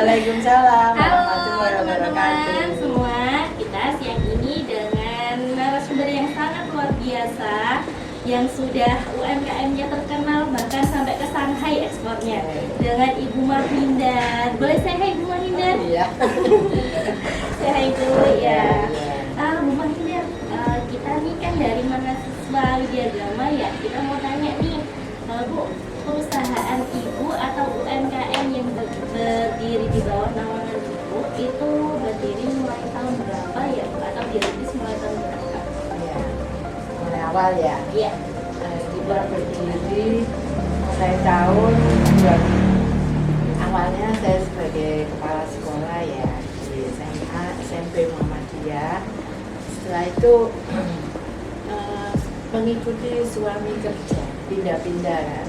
Waalaikumsalam. Halo teman-teman semua, kita siang ini dengan narasumber yang sangat luar biasa yang sudah UMKM-nya terkenal bahkan sampai ke Shanghai ekspornya, dengan Ibu Mahindar. Boleh saya hai Ibu Mahindar? Iya. Saya hai dulu ya. Bu Mahindar, kita nih kan dari mahasiswa Widyagama ya. Kita mau tanya nih, Bu, perusahaan Ibu atau UMKM yang berdiri di bawah naungan Ibu itu berdiri mulai tahun berapa ya, Bu? Atau dirintis mulai tahun berapa? Iya. Mulai awal ya. Iya. Kita berdiri mulai tahun 2000. Awalnya saya sebagai kepala sekolah ya di SMA, SMP Muhammadiyah. Setelah itu mengikuti suami kerja, pindah-pindah kan,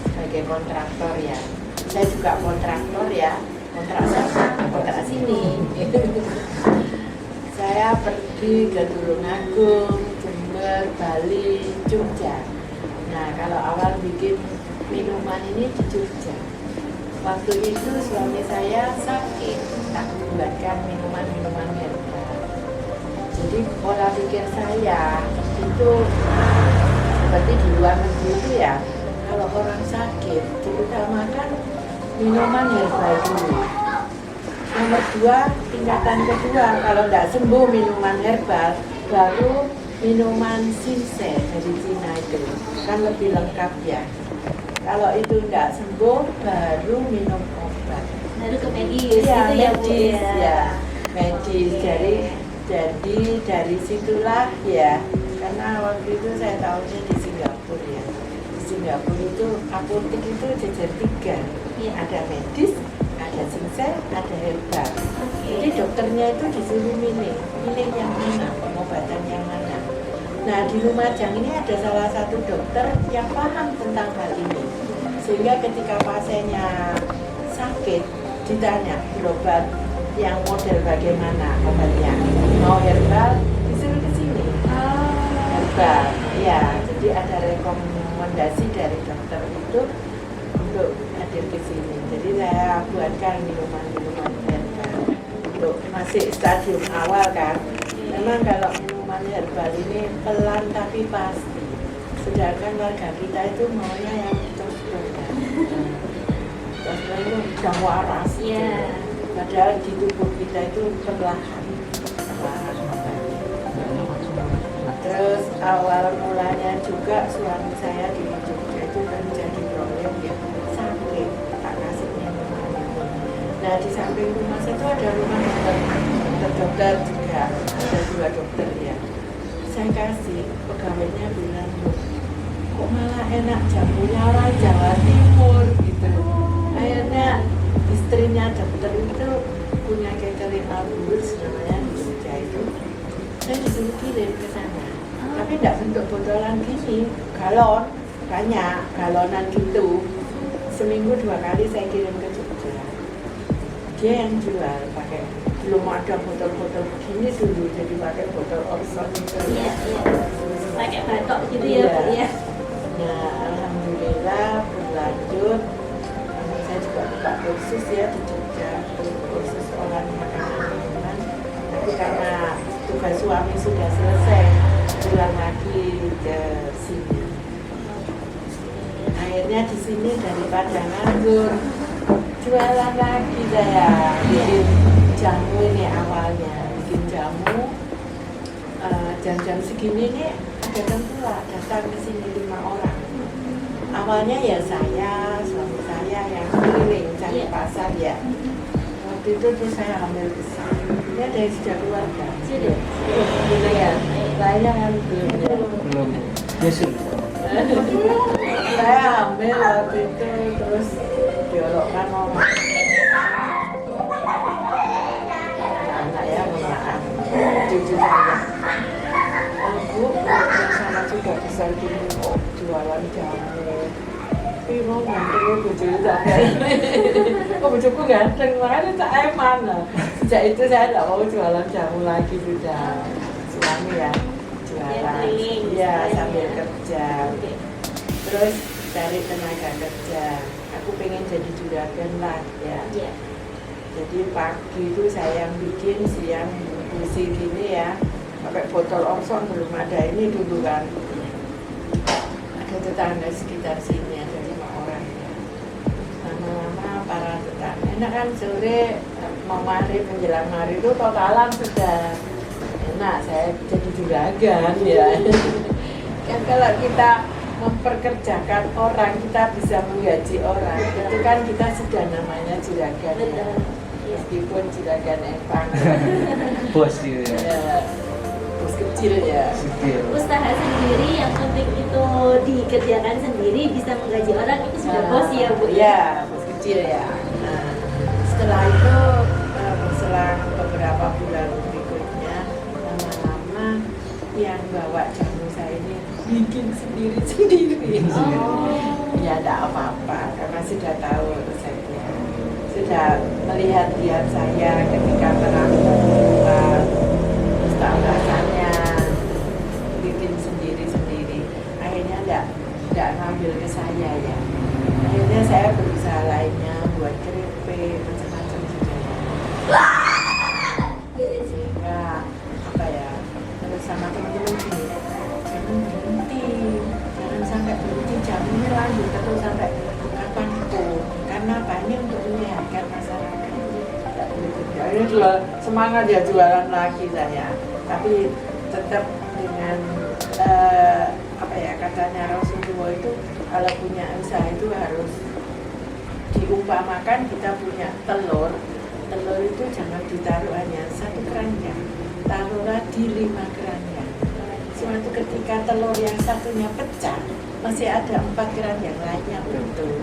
sebagai kontraktor ya. Saya juga kontraktor ya, kontrak sana, kontrak sini. Saya pergi ke Tulungagung, Jember, Bali, Jogja. Nah, kalau awal bikin minuman ini di Jogja. Waktu itu suami saya sakit, tak buatkan minuman-minuman herbal. Jadi pola pikir saya itu seperti di luar negeri itu ya, kalau orang sakit diutamakan minuman herbal dulu. Nomor 2, tingkatan kedua, kalau tidak sembuh minuman herbal, baru minuman Sinsai dari Cina itu kan lebih lengkap ya. Kalau itu tidak sembuh, baru minum obat. Baru ke medis Ya, gitu ya, Bu medis ya. ya, medis. Jadi dari situlah ya, karena waktu itu saya tahunya di Singapura ya. Di Singapura itu apotek itu jajar 3, Iya. ada medis, ada Sinsai, ada herbal. Oke. Jadi dokternya itu disuruh milih yang mana, pengobatan yang mana. Nah, di Lumajang ini ada salah satu dokter yang paham tentang hal ini. Sehingga ketika pasiennya sakit, ditanya berobat yang model bagaimana obatnya. Mau herbal, disuruh ke sini. Herbal, ya. Jadi ada rekomendasi dari dokter itu untuk hadir ke sini. Jadi saya buatkan minuman-minuman herbal untuk masih stadium awal kan. Memang kalau minuman herbal ini pelan tapi pasti. Sedangkan warga kita itu maunya yang cocok kan. Cocok itu udah waras. Iya. Padahal di tubuh kita itu perlahan. Terus awal mulanya juga suami saya di Jogja itu terjadi problem ya, sakit, tak kasih minuman. Nah, di samping rumah saya itu ada rumah dokter juga, ada 2 dokter ya. Saya kasih, pegawainya bilang, kok malah enak jamunya orang Jawa Timur gitu. Akhirnya istrinya dokter itu punya catering Alburus namanya di Jogja itu. Saya disuruh kirim ke sana, tapi tidak bentuk botolan gini, galon, banyak, galonan gitu. Seminggu 2 kali saya kirim ke Jogja. Dia yang jual pakai, belum ada botol-botol begini dulu, jadi pakai botol Orson gitu. Iya, iya. Pakai batok gitu ya, Bu ya. Nah, alhamdulillah berlanjut. Saya juga buka kursus ya di Jogja, kursus olahan makanan minuman. Tapi karena tugas suami sudah selesai, pulang lagi ke sini. Akhirnya di sini daripada nganggur, jualan lagi saya, bikin jamu ini awalnya, bikin jamu. Jam-jam segini nih ada tengkulak datang ke sini 5 orang. Awalnya ya saya, suami saya yang keliling cari pasar ya. Waktu itu terus saya ambil ke sini. Ini ada yang sudah keluarga. Sudah. Gitu ya. Saya kan belum ya. Belum. Yesus. Saya ambil waktu itu terus diolokkan orang. Anak ya, maaf. Cucu saya. Bu, sama juga besar gini kok jualan jamu. Tapi mau ganteng bojo sampai. Kok bojoku ganteng, makanya tak eman. Sejak itu saya tidak mau jualan jamu lagi sudah. Suami ya jualan. Iya, sambil kerja. Terus cari tenaga kerja. Aku pengen jadi juragan lah ya. Jadi pagi itu saya yang bikin, siang busi gini ya, pakai botol Orson, belum ada ini dulu kan. Ada tetangga sekitar sini, ada 5 orang ya. Lama-lama para tetangga, enak kan sore mau maghrib menjelang maghrib itu totalan sudah enak, saya jadi juragan ya. Kan kalau kita memperkerjakan orang, kita bisa menggaji orang, itu kan kita sudah namanya juragan ya. Meskipun juragan empang Bos gitu ya. ya, bos kecil ya. Kecil. Usaha sendiri yang penting itu dikerjakan sendiri bisa menggaji orang itu sudah bos ya Bu. Ya, bos kecil ya. Nah, setelah itu berselang beberapa bulan berikutnya, lama-lama yang bawa jamu saya ini bikin sendiri-sendiri. Ya tidak apa-apa, karena sudah tahu resepnya, sudah melihat lihat saya ketika membuat, terus tahu rasanya, bikin sendiri-sendiri. Akhirnya tidak ngambil ke saya ya. Akhirnya saya berusaha lainnya buat keripik macam-macam juga ya. Sehingga apa ya, terus sama teman-teman gini, jangan berhenti, jangan sampai berhenti, jamunya lanjut terus sampai kapanpun, karena apa, ini untuk menyehatkan masyarakat. Tidak boleh kerja. Ini jual semangat ya, jualan lagi saya, tapi tetap dengan apa ya, katanya Rasulullah itu kalau punya usaha itu harus diumpamakan kita punya telur itu jangan ditaruh hanya 1 keranjang, taruhlah di 5 keranjang. Suatu ketika telur yang satunya pecah, masih ada 4 keranjang lainnya utuh.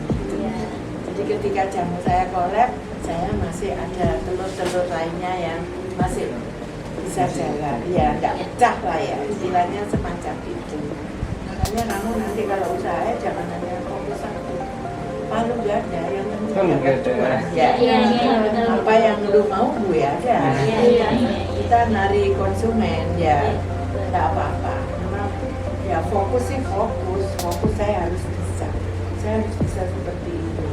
Jadi ketika jamu saya kolab, saya masih ada telur-telur lainnya yang masih bisa jalan, ya nggak pecah lah ya, istilahnya semacam itu. Makanya kamu nanti kalau usaha jangan hanya fokus satu, palu nggak ada, yang penting Palu nggak ada. ya, Betul. apa yang lu mau bu ya ada. Iya. Kita nari konsumen ya, nggak apa-apa. Karena ya fokus sih fokus saya harus bisa seperti itu.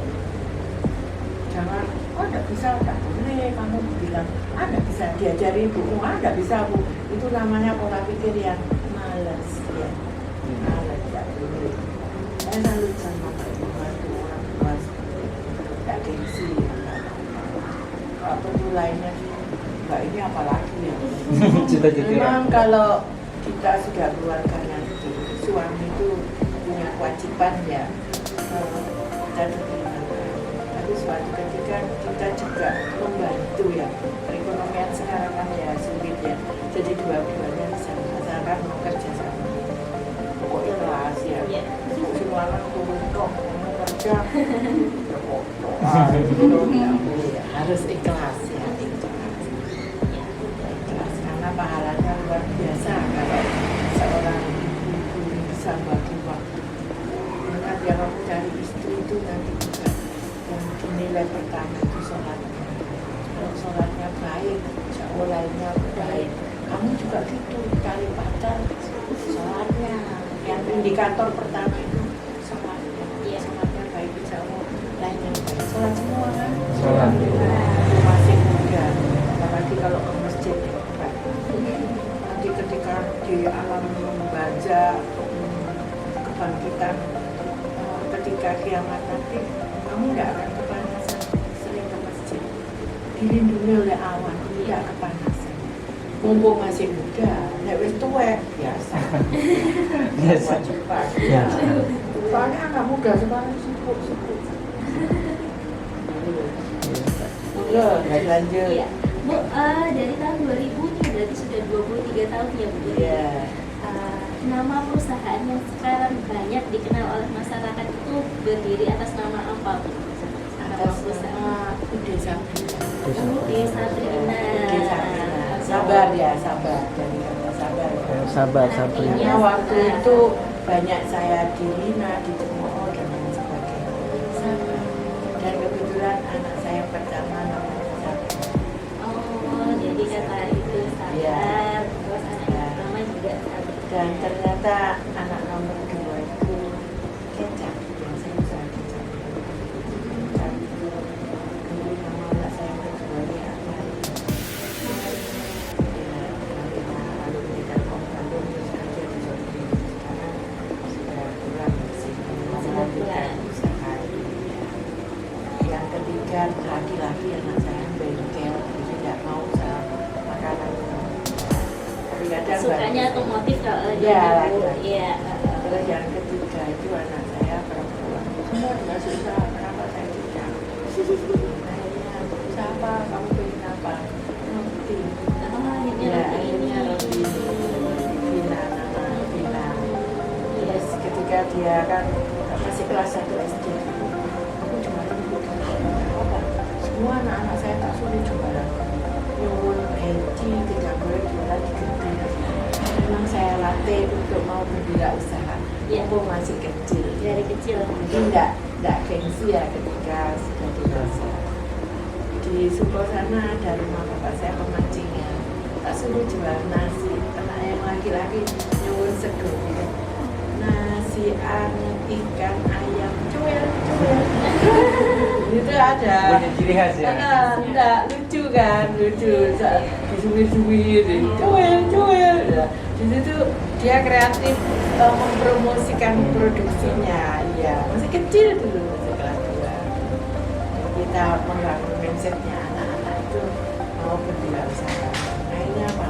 Jangan, oh nggak bisa, nggak boleh, kamu bilang, nggak bisa, diajari ibumu, nggak bisa bu, itu namanya pola pikir yang malas ya, malas, nggak boleh. Saya salut sama ibu orang tua, nggak gengsi, kalau perlu lainnya, nggak ini apalagi ya. Cita-cita. Memang kalau kita sudah keluarga nanti, suami itu punya kewajiban ya, kita diberikan. Tapi suatu ketika kita juga membantu ya, perekonomian sekarang kan ya sulit ya, jadi dua-duanya bisa, asalkan mau kerja sama, pokoknya ikhlas ya. Semua orang turun kok mau kerja, ya kok harus ikhlas ya, ikhlas karena pahalanya luar biasa kalau seorang ibu bisa bagi waktu. Ingat ya, kamu cari istri itu nanti juga yang dinilai pertama itu sholatnya. Kalau sholatnya baik, insya Allah lainnya baik. Kamu juga gitu, cari pacar, sholatnya. Yang indikator pertama itu sholatnya. Sholatnya baik, insya Allah lainnya baik. Sholat semua kan? Sholat. Masih muda, apalagi kalau ke masjid. Nanti ketika di alam membaca kebangkitan, ketika kiamat nanti, kamu nggak akan kepanasan, sering ke masjid, dilindungi oleh awan, tidak kepanasan. Mumpung masih muda, nek wis tuwek biasa. Biasa. Cepat. Biasa. Soalnya anak muda sekarang sibuk. Monggo, lanjut. Iya. Bu, dari tahun 2000 ini berarti sudah 23 tahun ya Bu. Iya. Nama perusahaan yang sekarang banyak dikenal oleh masyarakat itu berdiri atas nama apa Bu? Nama Atas perusahaan. nama Desa Desa Trina. Sabar ya, sabar. Dari kata sabar. Sabar, Karena waktu itu banyak saya dihina, dicemooh dan lain sebagainya. Sabar. Dan kebetulan anak saya pertama namanya Sabar. Oh, jadi kata itu sabar. Iya. Terus anak yang pertama juga sabar. Dan ternyata anak nomor 2 itu Kecap, yang saya usaha kecap. Kecap itu dulu nama anak saya yang kedua sukanya otomotif kalau Ya, ibu. laki-laki. Iya. Terus yang ketiga itu anak saya perempuan. Semua dikasih usaha, kenapa saya tidak? Akhirnya, usaha apa? Kamu pengen apa? Roti. Oh, akhirnya Ya, roti ini. akhirnya roti. Vina, nama Vina. Terus ketika dia kan masih kelas 1 SD, aku jualan apa? Semua anak-anak saya tak sulit jualan. Nyuwun heci, tidak boleh jualan di gede. Memang saya latih untuk mau berwirausaha. Iya. Aku masih kecil. Dari kecil. Jadi enggak gengsi ya ketika sudah dewasa. Di Suko sana ada rumah bapak saya pemancingan. Tak suruh jual nasi. Anak yang laki-laki nyuwun sego gitu. Nasi anget ikan ayam cuel. Itu ada. Punya ciri khas ya. Enggak lucu kan, lucu. Disuwir-suwir, cuel. Ya. Di situ dia kreatif mempromosikan produksinya. Iya, masih kecil dulu, masih kelas 2. Kita membangun mindsetnya anak-anak itu mau berwirausaha. Akhirnya apa?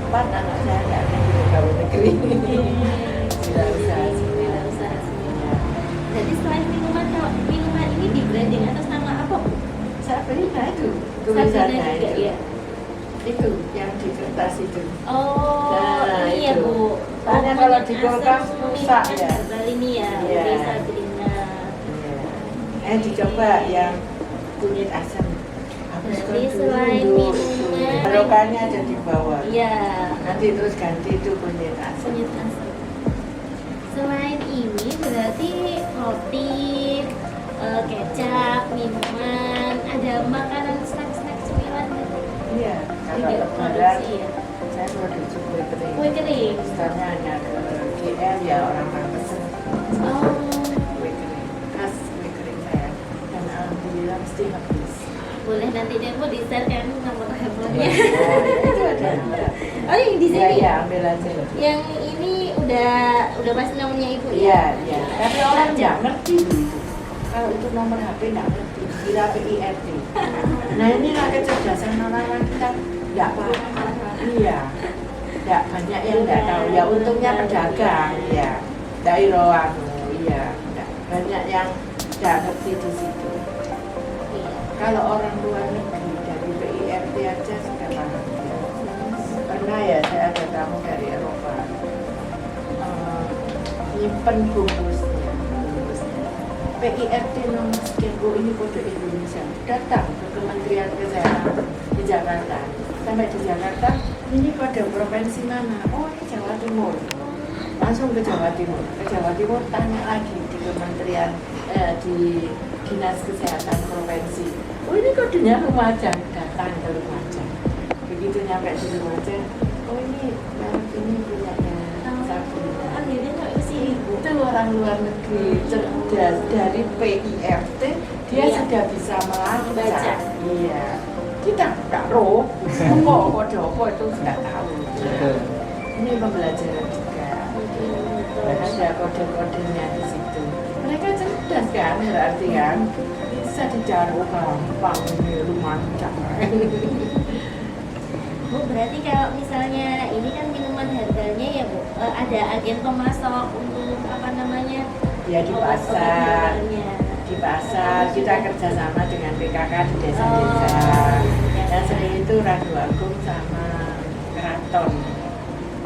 4 anak saya nggak ada di pegawai negeri. Wirausaha semua. Wirausaha semua. Iya. Jadi selain minuman, kalau minuman ini di branding atas nama apa, Bu? Sabrina itu Sabrina tulisannya juga, itu. ya? Itu yang di kertas itu. Oh, Nah, ini ya, itu. Bu. Soalnya Oh, kalau kunyit di asam kulkas rusak, minuman ya. herbal ini ya, Iya. ubi Sabrina. Iya. Dicoba yang kunyit asam. Habiskan Jadi dulu. selain minuman, Barokahnya ada di bawah. Iya. Nanti terus ganti itu kunyit asam. Kunyit asam. Selain ini berarti roti, kecap, minuman, ada makanan snack-snack cemilan gitu. Iya. Kalau Juga lebaran produksi ya. saya produksi kue kering. Kue kering. Misalnya hanya ke GL ya orang pesen Oh, kue kering. Khas kue kering saya. Dan alhamdulillah mesti habis. boleh nanti Depo di-share kan nomor handphonenya. Itu ada nomor. Oh, yang di Iya, sini. iya, ambil aja. Yang ini udah pasti nomornya Ibu ya. Iya, iya. Tapi orang nggak ngerti dulu itu. Kalau itu nomor HP nggak ngerti. Kira PIRT. Nah inilah kecerdasan orang-orang kita nggak paham. Iya. Nggak banyak yang nggak tahu. Ya untungnya pedagang. Iya. Daerah iya. Nggak banyak yang nggak ngerti di situ. Iya. Kalau orang luar negeri dari PIRT aja sudah paham. Ya. Pernah ya saya ada tamu dari Eropa. Nyimpen bungkusnya. PIRT nomor sekian, oh ini kode Indonesia. Datang ke Kementerian Kesehatan di Jakarta. Sampai di Jakarta, ini kode provinsi mana? Oh ini Jawa Timur. Langsung ke Jawa Timur. Ke Jawa Timur tanya lagi di Kementerian di Dinas Kesehatan Provinsi. Oh ini kodenya Lumajang. Datang ke Lumajang. Begitu nyampe di Lumajang, oh ini merek ini punyanya Sabrina. Akhirnya kok ke sini, Bu. Itu orang luar negeri cerdas dari PIRT dia Iya. sudah bisa melacak. Baca. Iya. Kita nggak roh, kok kode apa itu nggak tahu. Betul. Ini pembelajaran juga. Dan ada kode-kodenya di situ. Mereka cerdas kan, berarti kan bisa dicari gampang ini Lumajang. Bu, berarti kalau misalnya ini kan minuman harganya ya, Bu, ada agen pemasok untuk apa namanya? Ya di obat-obat pasar. herbanya. Di pasar kita kerjasama dengan PKK di desa-desa. Oh. Dan sering itu Radu Agung sama Keraton.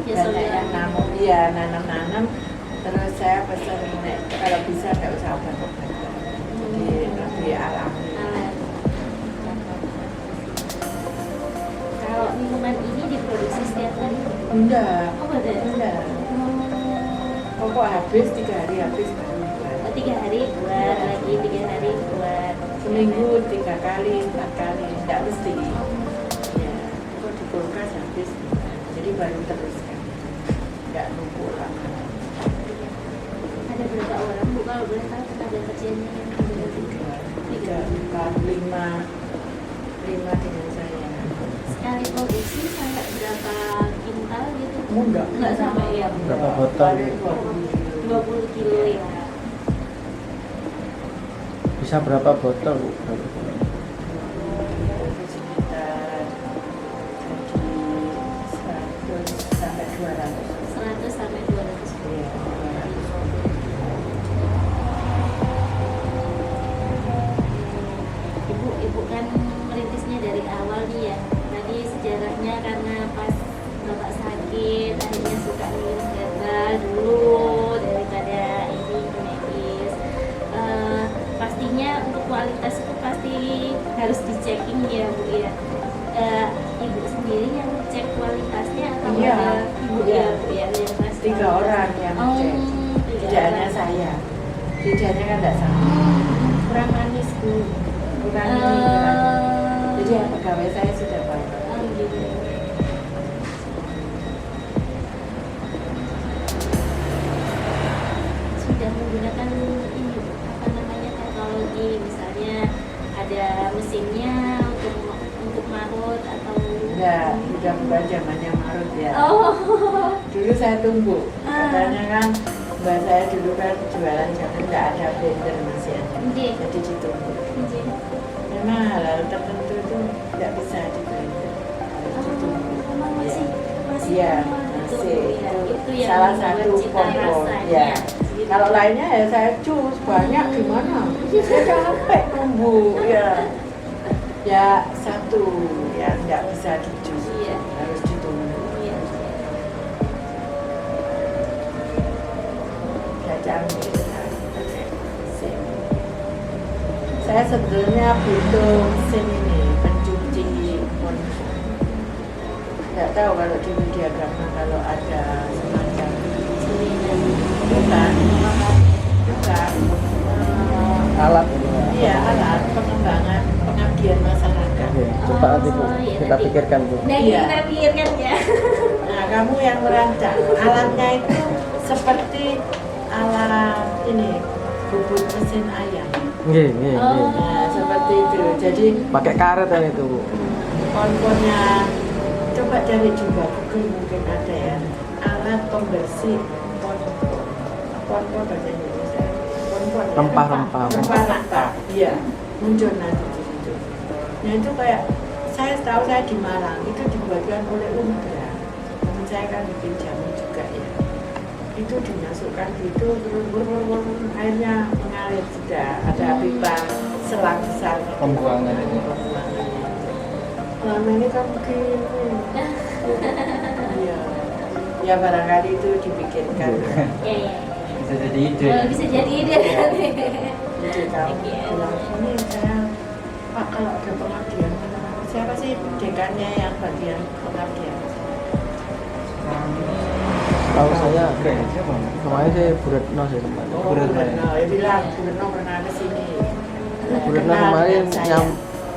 Ya, Banyak sudah. yang nanam-nanam. Terus saya pesan kalau bisa nggak usah obat-obatan. Jadi lebih alami. Kalau minuman ini diproduksi setiap hari? Enggak. Oh, ada. Enggak. Pokok habis 3 hari habis baru buat. 3 hari buat lagi, 3 hari buat. Seminggu 3 kali, 4 kali, enggak mesti. Ya, kok di kulkas habis. Jadi baru teruskan. Enggak numpuk lama. Ada berapa orang, Bu, kalau boleh tahu tenaga kerjanya yang ada? 3, 4, 5 dengan saya. Sekali produksi sampai berapa kintal gitu? Enggak sampai ya. Berapa botol? 20 kilo ya. Bisa berapa botol, Bu? Berapa botol? Sekitar jadi 100 sampai 200. karena pas bapak sakit akhirnya suka minum herbal dulu daripada ini medis. Pastinya untuk kualitas itu pasti harus dicekking ya Bu ya. Ibu sendiri yang cek kualitasnya atau Iya, ada ibu iya. ya Bu ya yang pasti? 3 orang yang cek. Tidak hanya saya. Lidahnya kan tidak sama. Kurang manis Bu. Kurang ini, kurang ini. Jadi ya, pegawai saya sudah banyak. Gitu. Sudah menggunakan ini apa namanya teknologi, misalnya ada mesinnya untuk marut atau Enggak, udah bukan zamannya Marut ya. oh Dulu saya tunggu. Katanya kan mbak saya dulu kan jualan jangan nggak ada blender masih ada. Nggih. Jadi ditunggu. Nggih. Memang hal-hal tertentu itu nggak bisa di blender. Harus ditunggu. Memang masih Iya, manual gitu, masih. ya. Itu yang Salah membuat satu cita kompon. rasanya. Ya. Gitu. Kalau lainnya ya saya cus banyak gimana? Saya capek nunggu ya. Ya satu yang nggak bisa dijus, Iya. harus ditunggu. Iya. Saya canggih sekali pakai mesin. Saya sebetulnya butuh mesin ini pencuci ponsel. Nggak tahu kalau di media Gama kalau ada semacam Selinan. bukan Alat itu. iya alat pengembangan pengabdian masyarakat. Oke, coba nanti Bu, Oh, iya, kita nanti. pikirkan Bu. Nah, Iya. kita pikirkan ya. Nah kamu yang merancang alatnya itu seperti alat ini bubut mesin ayam. Nggih, nggih, nggih. Nah seperti itu. Jadi Pakai karet kan itu Bu. konponnya coba cari juga Google mungkin ada ya alat pembersih konpon bahasa Indonesia konpon ya? Rempah-rempah. Rempah-rempah iya muncul nanti di situ. Nah itu kayak saya tahu saya di Malang itu dibuatkan oleh Umbra. Teman saya kan bikin jamu juga ya. Itu dimasukkan gitu terus airnya mengalir sudah ada pipa selang besar gitu. Pembuangan ini. Pembuangannya. Lama ini kan begini. Iya. Ya barangkali itu dipikirkan. Ya, ya. Bisa jadi ide. Bisa jadi ide. Jadi kamu bilang ini saya Pak kalau ada pengabdian siapa sih dekannya yang bagian pengabdian? Tahu saya kemarin sih Bu Retno sih kemarin. Oh, Bu Retno. Ya bilang Bu Retno pernah ke sini. Bu Retno Kenal kemarin dengan saya. yang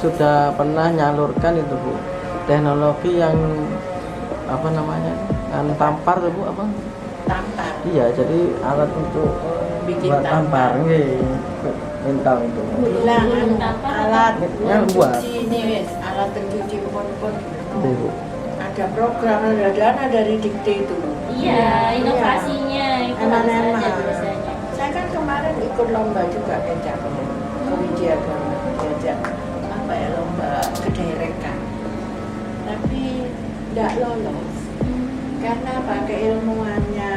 sudah pernah nyalurkan itu Bu, teknologi yang apa namanya, kan tampar tuh Bu apa? Tampar. Iya, jadi alat untuk Bikin buat tampar, nggih, mental itu. Bilang anu, Tampar alat yang buat. pencuci ini wes, alat pencuci pon-pon. Nggih, Bu. Ada program, ada dana dari Dikti itu. Iya, inovasinya itu harus Emang-emang. ada biasanya. Saya kan kemarin ikut lomba juga kecapnya ke Widya Gama, diajak apa ya lomba kederekan. Tapi tidak lolos karena pakai ilmuannya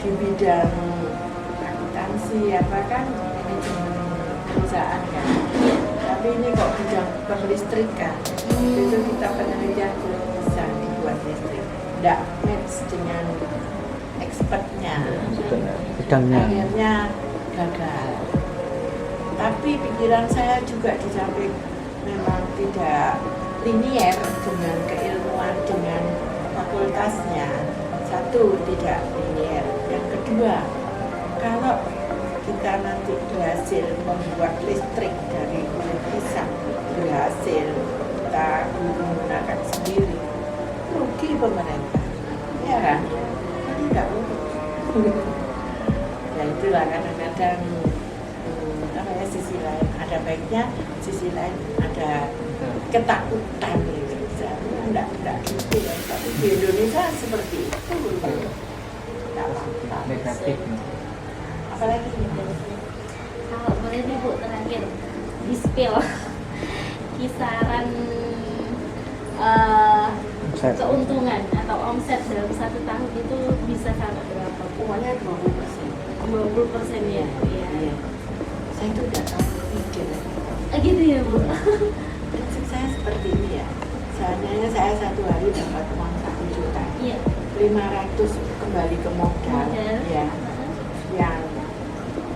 di bidang akuntansi apa kan manajemen perusahaan kan. Tapi ini kok bidang pelistrikan. Itu kita penelitian belum bisa dibuat listrik. Tidak match dengan expertnya. Bidangnya. Akhirnya gagal. Tapi pikiran saya juga di samping memang tidak linier dengan keilmuan dengan fakultasnya. Satu, tidak linier. Yang kedua, kalau kita nanti berhasil membuat listrik dari kulit pisang, berhasil kita menggunakan sendiri, rugi pemerintah, ya kan? Ini tidak rugi. Ya itulah kadang-kadang apa ya, sisi lain ada baiknya, sisi lain ada ketakutan gitu. Enggak gitu ya. Tapi di Indonesia seperti itu. Enggak apa-apa. Negatif. Apalagi Kalau boleh nih Bu terakhir di spill kisaran Omset. keuntungan atau omset dalam 1 tahun itu bisa sampai berapa? uangnya 20%. 20% ya? Iya. Saya itu udah tahu pikir. Gitu ya Bu? Prinsip saya seperti ini ya. Saya misalnya saya satu hari dapat uang 1 juta, Iya. 500 kembali ke modal, Modal. ya, yang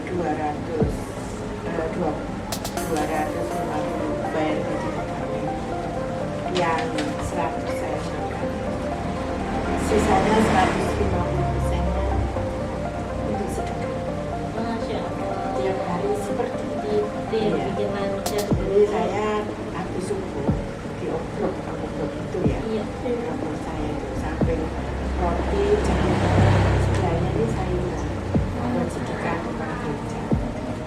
200 250 bayar gaji pegawai, yang 100 saya makan, sisanya 150%-nya untuk sedekah. Masya Allah. Tiap hari seperti itu. Itu yang Iya. bikin lancar. Jadi saya habis subuh diobrol itu ya, Iya. dapur saya itu sampai roti jamu sebenarnya ini sayuran buat sedekah kepada gereja.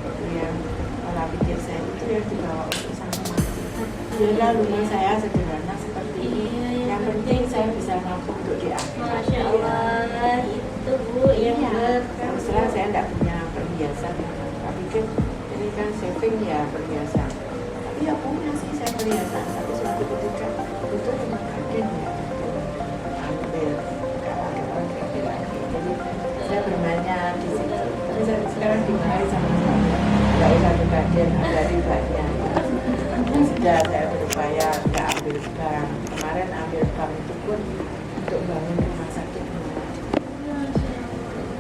Itu yang pola pikir saya itu yang dibawa untuk sama mati. Jadi rumah saya sederhana seperti ini. Iya, yang Yang penting saya bisa mampu untuk di akhirat. Masya Allah, itu Bu yang Iya. Terus terang saya tidak punya perhiasan. Saya pikir ini kan saving ya perhiasan. Tapi ya punya sih saya perhiasan. Tapi suatu ketika itu memang kaget ya. Ambil kalau ada orang kaget lagi. Jadi saya bermainnya di situ. Tapi saya sekarang dimarahi sama suami. Tidak usah kaget ada ribanya. Sudah saya berupaya nggak ambil bank. Kemarin ambil bank itu pun untuk bangun rumah sakit.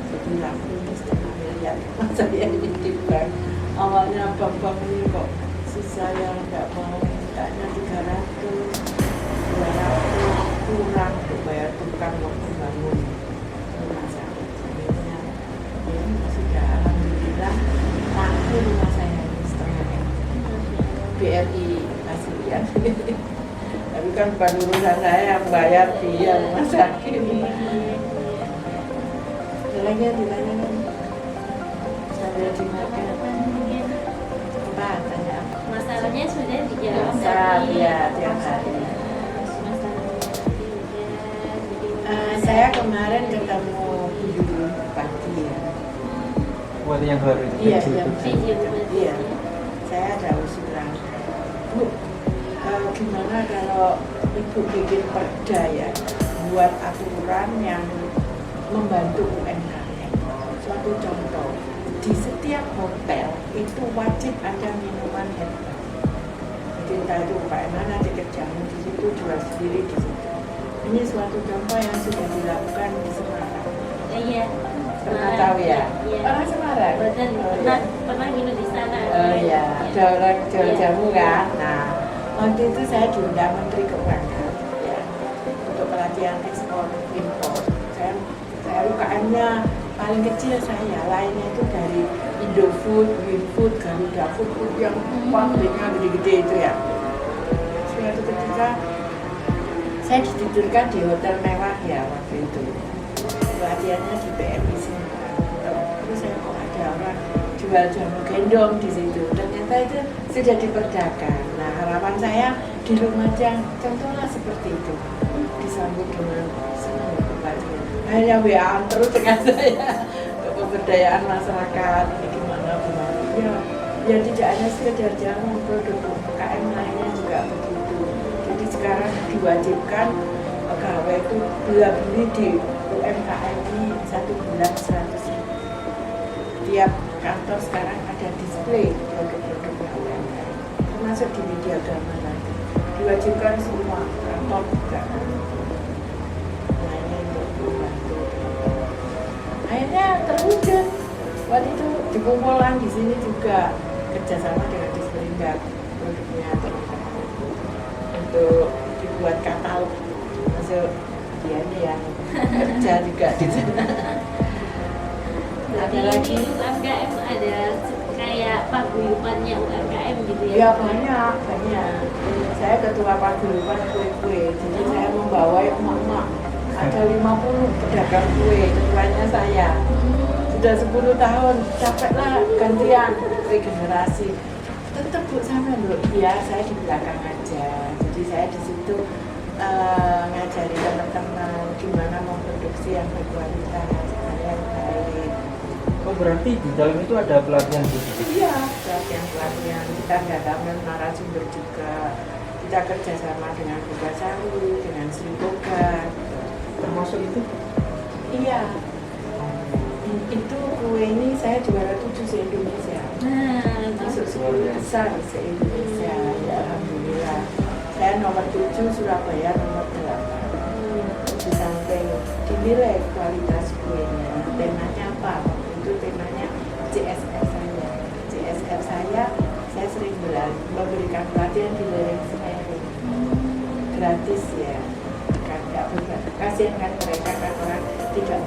Jadi laku ini 1,5 miliar masa ya ini di bank. Awalnya bank-bank ini kok sisa yang nggak mau mintanya 300, 200 kurang untuk bayar tukang waktu bangun rumah sakit. Akhirnya ini sudah alhamdulillah laku rumah saya ini setengah M. BRI kasih lihat. Tapi kan bukan urusan saya yang bayar dia rumah sakit ini. Dilanya sambil dimakan apa tanya apa? Masalahnya sudah dijawab Biasa, tadi. ya, tiap hari. Masalahnya tadi udah. Jadi Saya kemarin ketemu Bu Bupati ya. Buat yang baru itu. Iya, kecil yang itu. Iya, Bupati. Iya. Saya ada usulan. Bu, gimana kalau Ibu bikin perda ya, buat aturan yang membantu UMKM. Suatu contoh, di setiap hotel itu wajib ada minuman herbal. Jadi entah itu UMKM mana dikerjamu di situ, jual sendiri di situ. Ini suatu contoh yang sudah dilakukan di Semarang. Iya. Pernah tahu ya? Iya. Orang Semarang. Betul, Oh, pernah iya. pernah minum di sana. Oh iya, ada orang jual Iya. jamu kan. Nah, waktu itu saya diundang Menteri Keuangan ya, untuk pelatihan ekspor impor. Saya UKM-nya paling kecil saya, lainnya itu dari Indofood, Winfood, Garuda Food yang pabriknya gede-gede itu ya. Suatu ketika saya ditidurkan di hotel mewah ya waktu itu. Pelatihannya di PMI Semarang. Terus saya kok ada orang jual jamu gendong di situ. Ternyata itu sudah diperdakan. Nah, harapan saya di Lumajang contohnya seperti itu. Disambut dengan senang Bupati. Hanya WA terus dengan saya untuk pemberdayaan masyarakat. Ini gimana. Ya tidak hanya sekedar jamu, produk UMKM lainnya juga begitu. Jadi sekarang diwajibkan pegawai itu beli di UMKM ini 1 bulan 100.000. Tiap kantor sekarang ada display produk-produk UMKM, termasuk di media gamelan. Diwajibkan semua kantor juga. Nah ini untuk membantu. Akhirnya terwujud. Waktu itu dikumpulkan di sini juga kerjasama dengan Disperindak produknya untuk dibuat katalog masuk dia ini yang kerja juga di sana. Ada lagi UMKM ada kayak paguyubannya UMKM gitu ya? ya banyak. Saya ketua paguyuban kue-kue, jadi saya membawa emak-emak ada 50 pedagang kue, ketuanya saya. Sudah 10 tahun, capek lah gantian regenerasi. Tetap Bu sama loh, ya saya di belakang aja. Jadi saya di situ ngajari teman-teman gimana memproduksi yang berkualitas, yang baik. Oh berarti di dalam itu ada pelatihan gitu? Iya, pelatihan. Kita datangkan narasumber juga. Kita kerjasama dengan Bogasari, dengan Sri Boga. Termasuk itu? Iya. Itu kue ini saya juara 7 se-Indonesia. Nah, Masuk 10 besar se-Indonesia. Ya, alhamdulillah. Saya nomor 7, Surabaya nomor 8. Di samping dinilai kualitas kuenya, temanya apa? Waktu itu temanya CSR saya. CSR saya sering memberikan pelatihan di lereng Semeru. Gratis ya, kan nggak berat. Kasihan kan mereka kan orang tidak.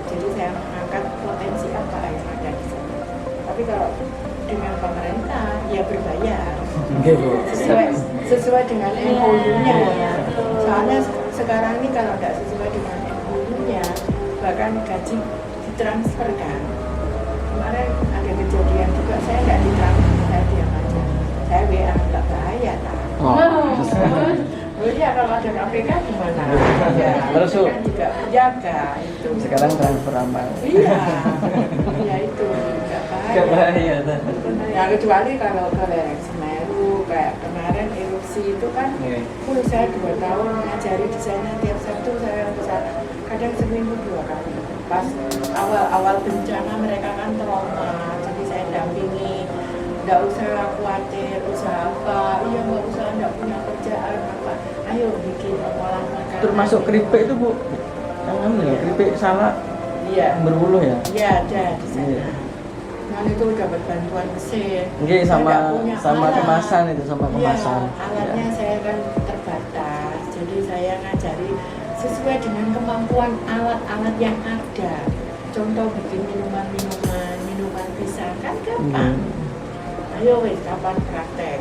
Jadi saya mengangkat potensi apa yang ada di sana. Tapi kalau dengan pemerintah ya berbayar. Sesuai dengan MOU-nya. Soalnya sekarang ini kalau tidak sesuai dengan MOU-nya, bahkan gaji ditransferkan. Kemarin ada kejadian juga, saya nggak ditransfer, saya diam aja. Saya WA nggak bahaya tak. Oh iya, kalau ada KPK gimana? Ya, Terus, Bu? kan juga menjaga itu. Sekarang transfer amal. Iya, ya itu nggak Gak bahaya. bahaya. Ya kecuali kalau ke lereng Semeru kayak kemarin erupsi itu kan, saya 2 tahun ngajari di sana, tiap Sabtu saya ke sana, kadang seminggu 2 kali. Pas awal bencana mereka kan trauma, jadi saya dampingi, nggak usah khawatir, usaha apa, iya nggak usah, nggak punya kerjaan apa, ayo bikin olahan makanan. Termasuk keripik itu Bu, yang ya, keripik salak Iya, berbuluh ya? iya ada di sana. Iya. Nah itu dapat bantuan mesin. Oke, Saya nggak sama punya sama alat. kemasan itu, sama kemasan. Iya, alatnya saya kan terbatas, jadi saya ngajari sesuai dengan kemampuan alat-alat yang ada. Contoh bikin minuman pisang kan gampang. Ayo wes kapan praktek?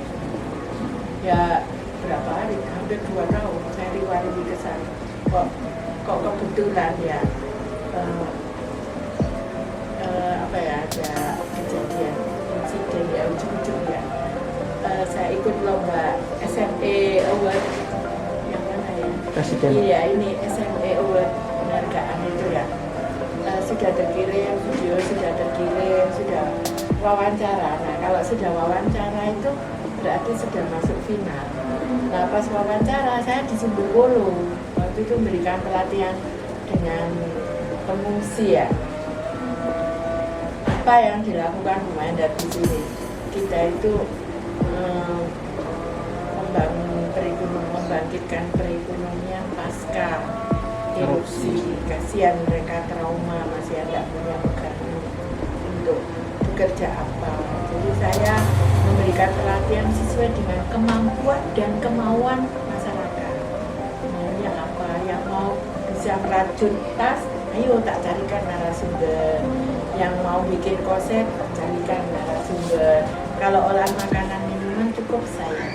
Ya berapa hari? Hampir 2 tahun saya riwari ke sana. Kok kebetulan ya apa ya, ada kejadian insiden ya, ujung-ujung ya. Saya ikut lomba SME Award yang mana ya? Presiden. Iya ini SME Award penghargaan itu ya. Sudah terkirim video, sudah terkirim, sudah wawancara. Nah kalau sudah wawancara itu berarti sudah masuk final. Nah pas wawancara saya di Sumberwulu, waktu itu memberikan pelatihan dengan pengungsi ya. Apa yang dilakukan pemain dari sini? Kita itu membangkitkan perekonomian pasca erupsi. Kasihan mereka trauma, masih ada punya pegangan untuk bekerja apa. Jadi saya memberikan pelatihan sesuai dengan kemampuan dan kemauan masyarakat. Maunya apa? Yang mau bisa merajut tas, ayo tak carikan narasumber. Yang mau bikin konsep, carikan narasumber. Kalau olahan makanan minuman cukup saya.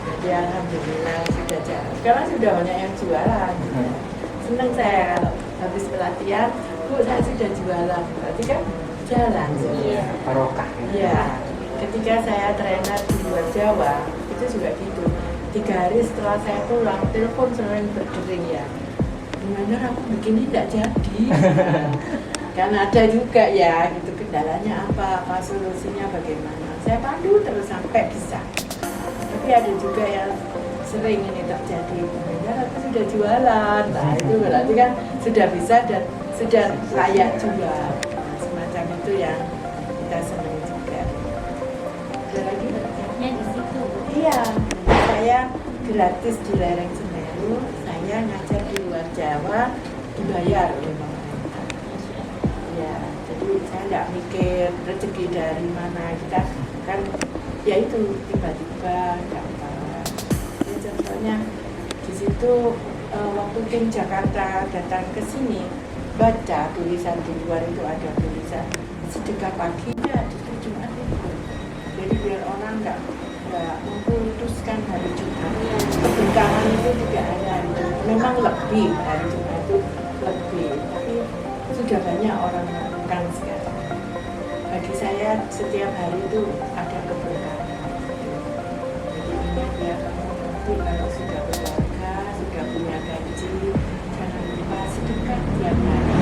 Jadi alhamdulillah sudah jalan. Sekarang sudah banyak yang jualan. Senang saya kalau habis pelatihan, Bu saya sudah jualan. Berarti kan jalan. Iya, barokah. Iya. Ketika saya trainer di luar Jawa, itu juga gitu. 3 hari setelah saya pulang, telepon sering berdering ya. Gimana aku bikin ini tidak jadi? Kan ada juga ya, gitu kendalanya apa solusinya bagaimana. Saya pandu terus sampai bisa. Tapi ada juga yang sering ini terjadi. Ya, aku sudah jualan, nah itu berarti kan sudah bisa dan sudah layak jual. Nah, semacam itu yang kita senang juga. Ada lagi? Ya di situ. Iya, saya gratis di lereng Semeru, saya ngajar di luar Jawa, dibayar oleh pemerintah. Ya, jadi saya nggak mikir rezeki dari mana, kita kan ya itu tiba-tiba dapat. Ya, contohnya di situ waktu tim Jakarta datang ke sini, baca tulisan di luar itu ada tulisan sedekah pagi ya di Jumat itu. Jadi biar orang nggak mengkultuskan hari Jumat. Keberkahan itu tidak hanya hari Jumat, memang lebih hari Jumat itu lebih, tapi sudah banyak orang melakukan sekarang. Bagi saya setiap hari itu ada keberkahan. Jadi ingat ya, kamu nanti kalau sudah berkeluarga, sudah punya gaji, jangan lupa sedekah tiap hari.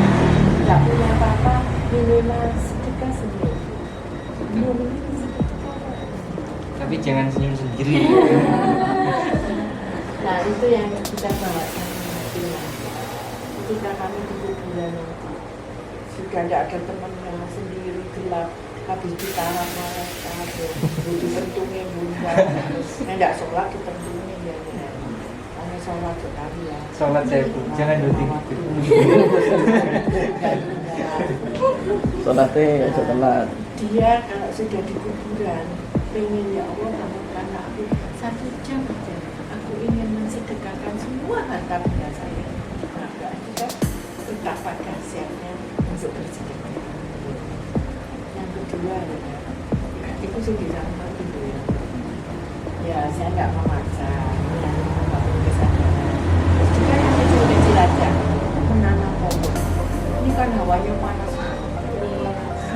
Tidak punya apa-apa, minimal sedekah seminggu. Tapi jangan senyum sendiri. Nah itu yang kita bawakan nantinya. Ketika kami di kuburan nanti sudah tidak ada temannya, sendiri gelap, habis ditaruh dipertungin bunda, nggak sholat dipertungin ya, hanya sholat sekali ya. Sholat saya bu, jangan duduk. Sholatnya telat. Dia kalau sudah di kuburan pengen ya Allah temukan aku 1 jam aja, aku ingin mensedekahkan semua harta benda saya, maka kita tetap pada siapnya untuk bersedekah. Yang kedua ya, itu sudah disampaikan gitu ya. Ya saya nggak memaksa, apapun kesadaran. Terus juga yang kecil-kecil aja, menanam pohon. Ini kan hawanya panas.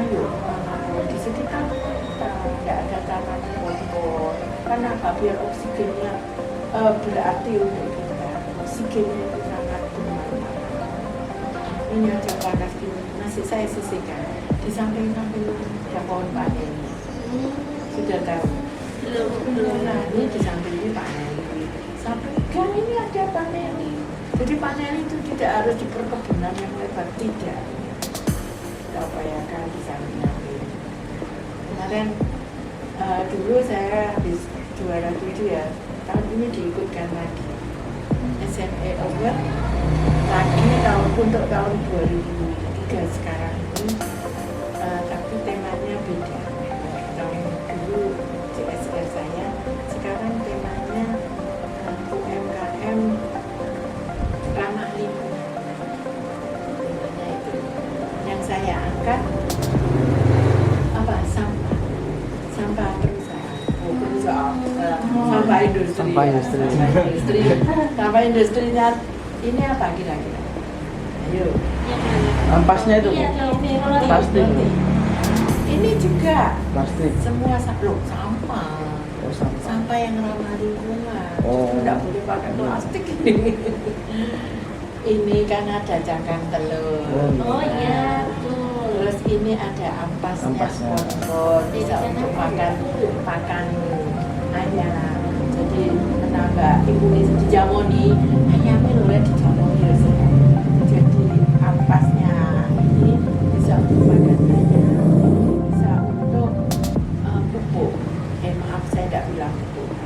Ayo, di sekitar kita nggak ada tanaman pohon. Kenapa? Biar oksigennya berarti untuk kita. Oksigennya itu sangat bermanfaat. Ini aja panas gini, masih saya sisihkan. Di samping-samping ada pohon paneli. Sudah tahu? Belum. Nah, ini di samping ini paneli. Samping gang ini ada paneli. Jadi paneli itu tidak harus di perkebunan yang lebar, tidak. Kita upayakan di samping-samping. Kemarin dulu saya habis juara 7 ya, tahun ini diikutkan lagi SMA Award lagi untuk tahun 2003 sekarang ini, tapi temanya beda. Tahun dulu CSR saya, sekarang temanya UMKM ramah lingkungan. Temanya itu yang saya angkat apa, sampah perusahaan, sampah industri, sampah industrinya ini apa kira-kira? Ayo. Ampasnya itu Bu? Plastik. Ini juga Plastik. semua sampah. Oh, sampah. Sampah yang ramah lingkungan. Oh. Tidak boleh pakai plastik. Ini kan ada cangkang telur. Oh iya, betul. Terus ini ada ampasnya, Ampasnya. sponsor, bisa untuk makan ayam. Jadi menambah imunisasi dijamoni, ayamnya lho dijamoni ya. Jadi ampasnya ini bisa untuk makan ayam, bisa untuk pupuk. Maaf saya tidak bilang pupuk.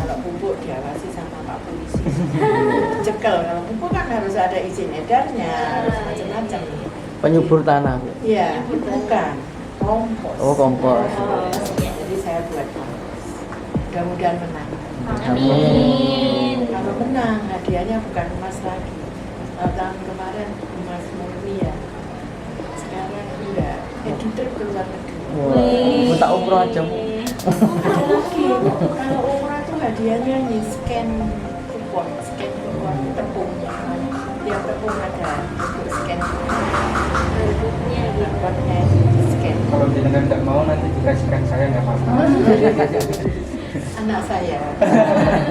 Kalau pupuk diawasi sama Pak Polisi. Cekel, kalau pupuk kan harus ada izin edarnya, harus macam-macam. Penyubur tanah Bu? Iya, bukan kompos. Oh, kompos. Jadi saya buat kompos. Mudah-mudahan menang. Amin. Kalau menang, hadiahnya bukan emas lagi. Tahun kemarin emas murni ya. Sekarang enggak. Editor ke luar negeri. Wah, minta umroh aja Bu. Ada lagi. Kalau umrah tuh hadiahnya nih scan kupon tepung. Tiap tepung ada untuk scan kuponnya itu di scan. Kalau jenengan nggak mau nanti dikasihkan saya nggak apa-apa. Anak saya.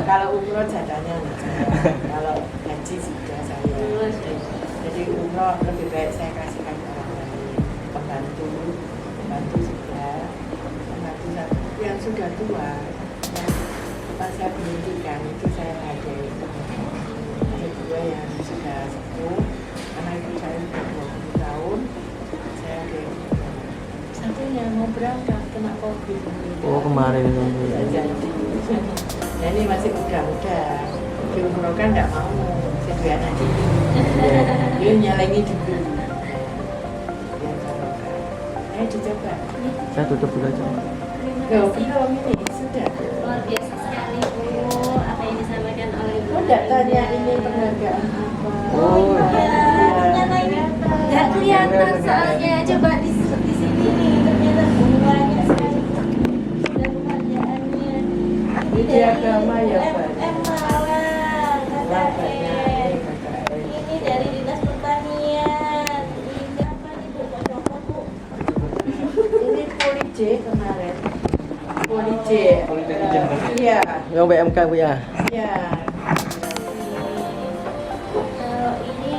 Kalau umroh jatahnya anak saya. Kalau haji sudah saya. Jadi umroh lebih baik saya kasihkan orang lain. Pembantu sudah. Pembantu yang sudah tua. Yang pas saya pendidikan itu saya hadiahin. Ada 2 yang sudah sepuh. Karena itu saya sudah 20 tahun. Saya hadiahin. Satunya mau berangkat kena COVID. Oh, kemarin itu. Jadi, nah ini masih muda-muda. Diumrohkan nggak mau, saya anak ini. Dia nyalengi dulu. Biar barokah. Ayo dicoba. Saya tutup dulu aja. Belum ini sudah. Luar biasa sekali Bu, apa yang disampaikan oleh Ibu. Kok nggak tanya ini penghargaan apa? Oh, iya. Ternyata ini nggak kelihatan soalnya. Coba di sini nih, ternyata bunganya sekali. Sudah penghargaannya. Di agama ya Pak. Malang, KKN. Ini dari Dinas Pertanian. Ini apa nih Bu? Kok coklat Bu? Ini Poli J kemarin. Poli J. Iya, Yang BMK Bu ya? iya. Kalau ini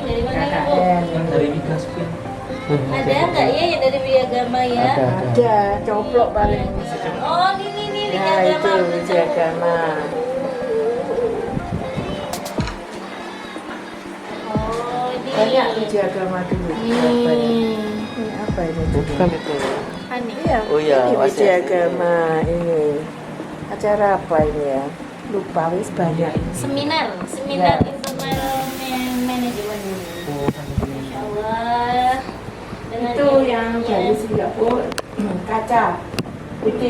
dari mana ya Bu? KKN. Yang dari Migaspin. Ada nggak ya yang dari Wiagama ya? Ada. Ada, coplok paling. Oh, ini Ya itu Wiagama. Oh, ini. Banyak Wiagama dulu. Hmm. Ini apa ini? Bukan itu. Hani. Iya. Oh iya, ini masih media ada. agama ini. Acara apa ini ya? Lupa wis banyak. Seminar Ya. internal manajemen. Masya Allah. Dengan Itu yang dari Singapura kaca. Itu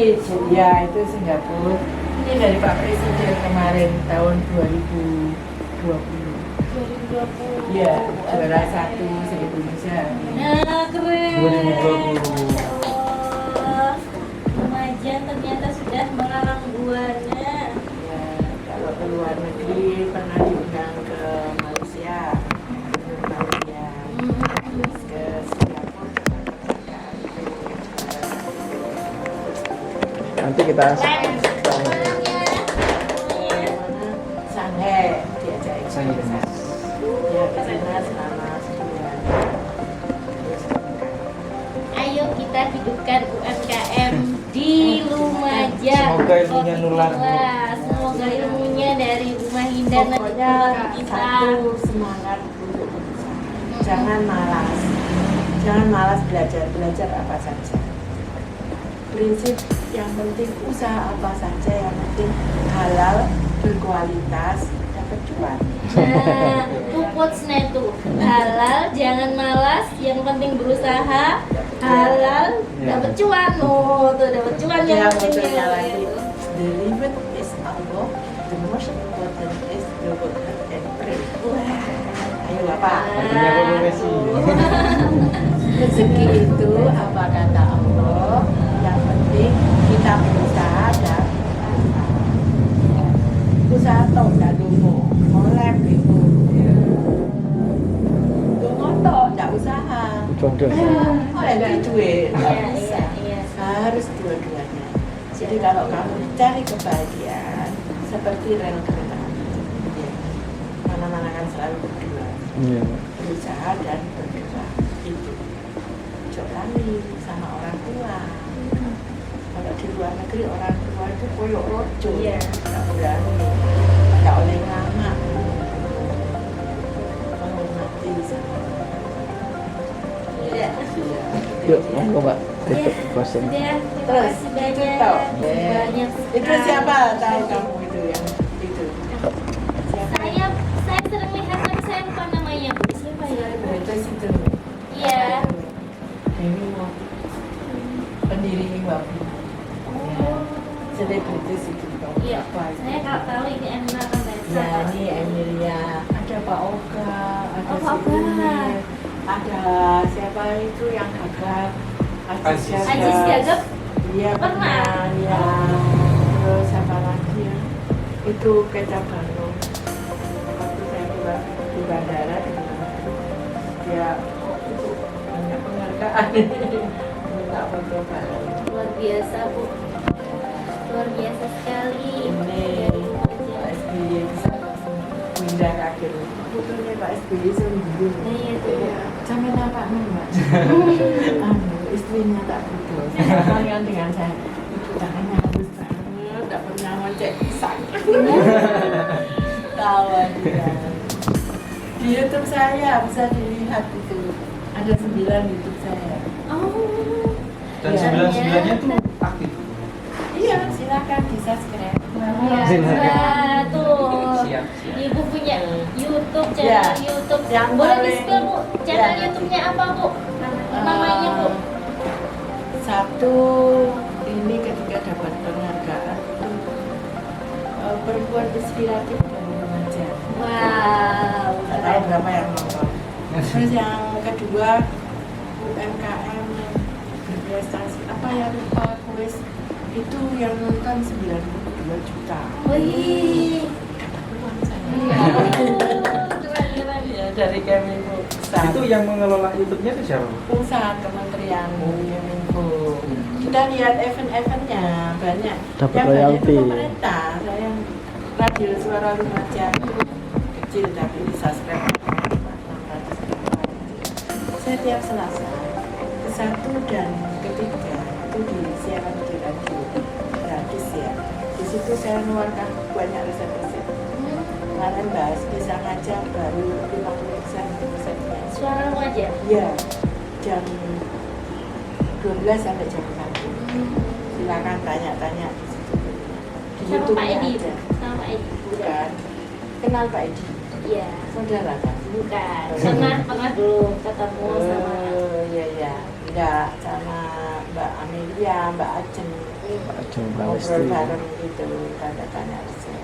ya itu Singapura. Ini dari Pak Presiden kemarin tahun 2020. 2020. Iya, juara satu se-Indonesia. Nah, keren. 2020. Masya Allah. Lumajang ternyata sudah melalang buana. Ya, kalau ke luar negeri pernah diundang ke Malaysia, terus ke Singapura. Nanti kita Shanghai diajak Saya ke sana. Ya, ke sana selama sebulan. Ayo kita hidupkan UMKM di Lumajang. Semoga ilmunya nular. Wah, semoga ilmunya dari Rumah Indah Pokoknya kita. satu semangat untuk berusaha. Jangan malas. Jangan malas belajar apa saja. Prinsip yang penting usaha apa saja yang penting halal, berkualitas, dapat cuan. Nah, itu quotes-nya itu halal, jangan malas, yang penting berusaha, halal, dapat cuan. Oh, tuh dapat cuan Ya, yang penting betul, ya. lagi. The limit is Allah. The most important is the work and pray. Ayo Bapak. Artinya apa Messi? Rezeki itu apa kata Allah? Yang penting kita berusaha dan usaha toh dan dungo, molek itu. Dungo toh, tidak usaha. jodoh. Oleh duit, Iya, nggak iya, bisa. iya. Harus dua-duanya. Jadi kalau kamu cari kebahagiaan seperti rel kereta api, ya, mana-mana kan selalu berdua, Iya. berusaha dan berdoa itu. Lali sama orang tua. Kalau di luar negeri orang tua itu koyok rojo, Iya. nggak berani, nggak oleh lama menghormati sama. Iya. Yuk, monggo Mbak. Tutup Iya. closing. Sudah, terima Terus kasih banyak. itu toh. Banyak Itu sekali. siapa tahu kamu itu yang itu? Siapa? Saya sering lihat tapi saya lupa namanya. Bu. Siapa ya? Itu situ. Iya. Ini mau pendiri Wabi. Oh. Selebritis itu toh. Iya. Apa itu? Saya kalau tahu ini Emma Pembansa. Ya, ini Emilia, ada Pak Oga, ada Oh, Pak si Oga. Uni, ada siapa itu yang gagap, Aziz. Aziz Gagap? Iya Pernah? ya. Terus siapa lagi ya? Itu Kecap Bandung. Waktu saya keluar di bandara dia banyak penghargaan. Minta foto bareng. Luar biasa, Bu. Luar biasa sekali. Ini Pak SBY bisa pindah ke akhir. Fotonya Pak SBY sendiri. Iya, tuh. Sampai nampak Mbak. Istrinya tak butuh. Kalian dengan saya. Itu tangannya halus banget. Tak pernah ngecek pisang. Tawa dia. Di YouTube saya bisa dilihat itu. Ada 9 YouTube saya. Oh. Dan Iya. 9-9-nya tuh aktif. Iya, silakan di subscribe. Wah, tuh. Siap. Ibu punya YouTube, Ya. channel YouTube. Yang Boleh paling- di-spill, Bu. Channel Ya. YouTube-nya apa, Bu? Namanya, Bu. Satu ini ketika dapat penghargaan itu perempuan inspiratif dari remaja. Wow. Nggak tahu berapa yang nonton. Terus yang kedua UMKM yang berprestasi apa ya lupa kuis itu yang nonton 92 juta. Wih. Uang saya. Iya. Keren. Ya, dari Kemenko. Itu yang mengelola YouTube-nya itu siapa? Pusat Kementerian Kemenko. Kita lihat event-eventnya banyak. Dapat yang banyak royalti. itu pemerintah. Saya yang radio Suara Lumajang itu kecil tapi di subscribe 600 ribu. Saya tiap Selasa ke-1 dan ke-3 itu di siaran di radio gratis ya. Di situ saya mengeluarkan banyak resep-resep. Kemarin bahas pisang aja baru 50% resepnya. Suara wajah. Iya, jam 12 sampai jam 1. Silakan tanya-tanya di situ. Di Sama Pak YouTube-nya Edi, ada. sama Pak Edi. Bukan. Kenal Pak Edi? Iya. Saudara kan? Bukan. Pernah dulu ketemu sama. Iya iya. Enggak, sama Mbak Amelia, Mbak Ajeng. Ajeng Ngobrol Lesti. bareng gitu, tanya-tanya resep.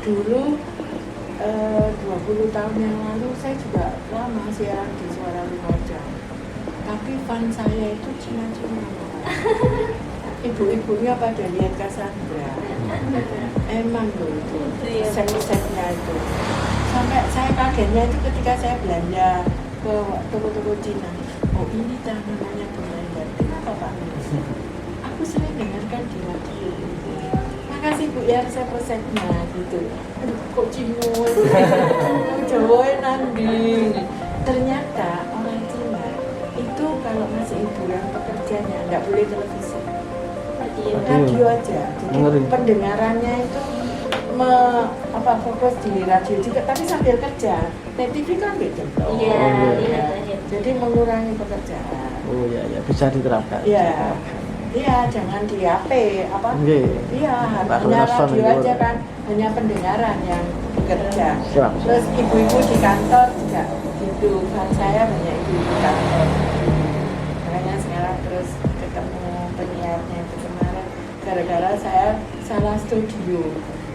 Dulu 20 tahun yang lalu saya juga lama siaran di Suara Lumajang. Tapi fan saya itu Cina-Cina. Ibu-ibunya pada lihat Cassandra. Emang loh itu, resep-resepnya itu. Sampai saya kagetnya itu ketika saya belanja ke toko-toko Cina. Oh ini namanya blender. Kenapa Pak? Aku sering dengarkan di radio. Makasih Bu ya resep-resepnya gitu. Aduh kok cimol. Jawa nanti. Ternyata orang Cina itu kalau masih ibu yang pekerjanya nggak boleh televisi. Radio aja. Jadi Ngeri. pendengarannya itu fokus di radio juga tapi sambil kerja. TV kan beda. Iya, Oh, iya. Jadi mengurangi pekerjaan. Oh iya ya bisa diterapkan. Iya. Iya, jangan di HP apa? Nggih. Iya, Bakal hanya respon radio itu. aja kan, hanya pendengaran yang bekerja. Siap. Terus ibu-ibu di kantor juga gitu. Kan saya banyak ibu-ibu kantor. Makanya sekarang terus ketemu penyiarnya itu kemarin gara-gara saya salah studio.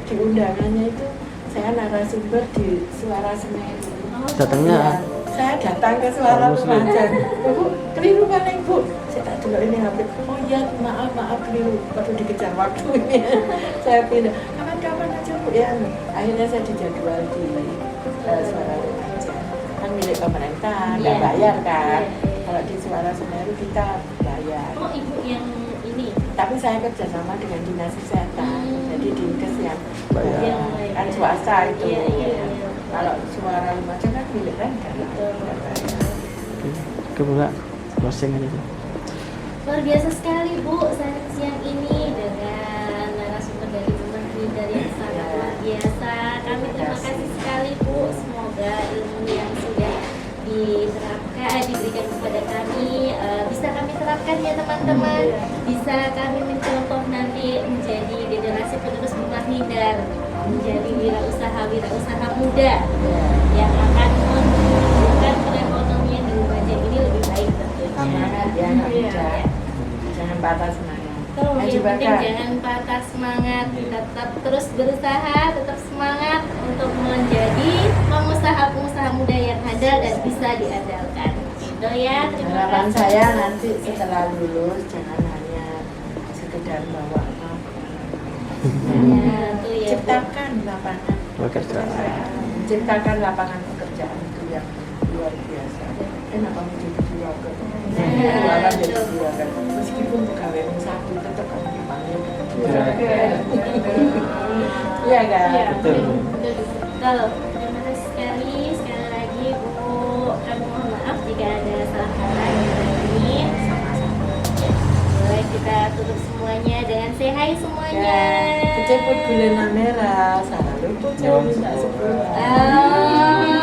Di undangannya itu saya narasumber di Suara Semeru. Datangnya Iya, saya datang ke Suara Muslim. Lumajang. Ibu, keliru kan Ibu? Saya tak dulu ini HP. Oh iya, maaf keliru. Perlu dikejar waktunya. Saya pindah. Kapan-kapan aja Bu ya. Akhirnya saya dijadwal di Suara Lumajang. Kan milik pemerintah, nggak Iya. bayar kan. Iya. Kalau di Suara Semeru kita bayar. Oh ibu yang ini. Tapi saya kerjasama dengan dinas kesehatan. Jadi dinkes yang Bayar. Yang kan swasta itu. Iya, iya, iya. Kalau Suara Lumajang kan milik Pemda. Betul. Oke Bu, closing aja. Luar biasa sekali Bu, siang ini dengan narasumber dari Bu Menteri dari yang sangat luar biasa. Kami terima kasih sekali Bu. Semoga ilmu yang sudah diberikan kepada kami bisa kami terapkan ya teman-teman. Bisa kami mencontoh nanti menjadi generasi penerus rumah hindar, menjadi wirausaha muda yang akan menunjukkan perekonomian di Lumajang ini lebih baik tentunya. Semangat ya, Kak Iya. Ida. Jangan patah semangat. Oh, Maju yang penting bakar. jangan patah semangat, tetap terus berusaha, tetap semangat untuk menjadi pengusaha-pengusaha muda yang handal dan bisa diandalkan. Gitu ya, terima Harapan kasih. saya nanti setelah lulus jangan hanya sekedar bawa apa. Ya, tuh ya, Bu. Ciptakan lapangan Pekerjaan. Ciptakan lapangan pekerjaan itu yang luar biasa. Kenapa menjadi juragan? Nah, Jualan jadi betul. juragan. Meskipun pegawai satu tetap kamu dipanggil Juragan. Iya kan? Iya, Betul. betul. Terima kasih sekali lagi Bu. Kami mohon maaf jika ada salah kata ini. Boleh kita tutup semuanya dengan say hi semuanya. Keceput gulana merah, salah lupa Nyuwun tak sepura. sepuluh.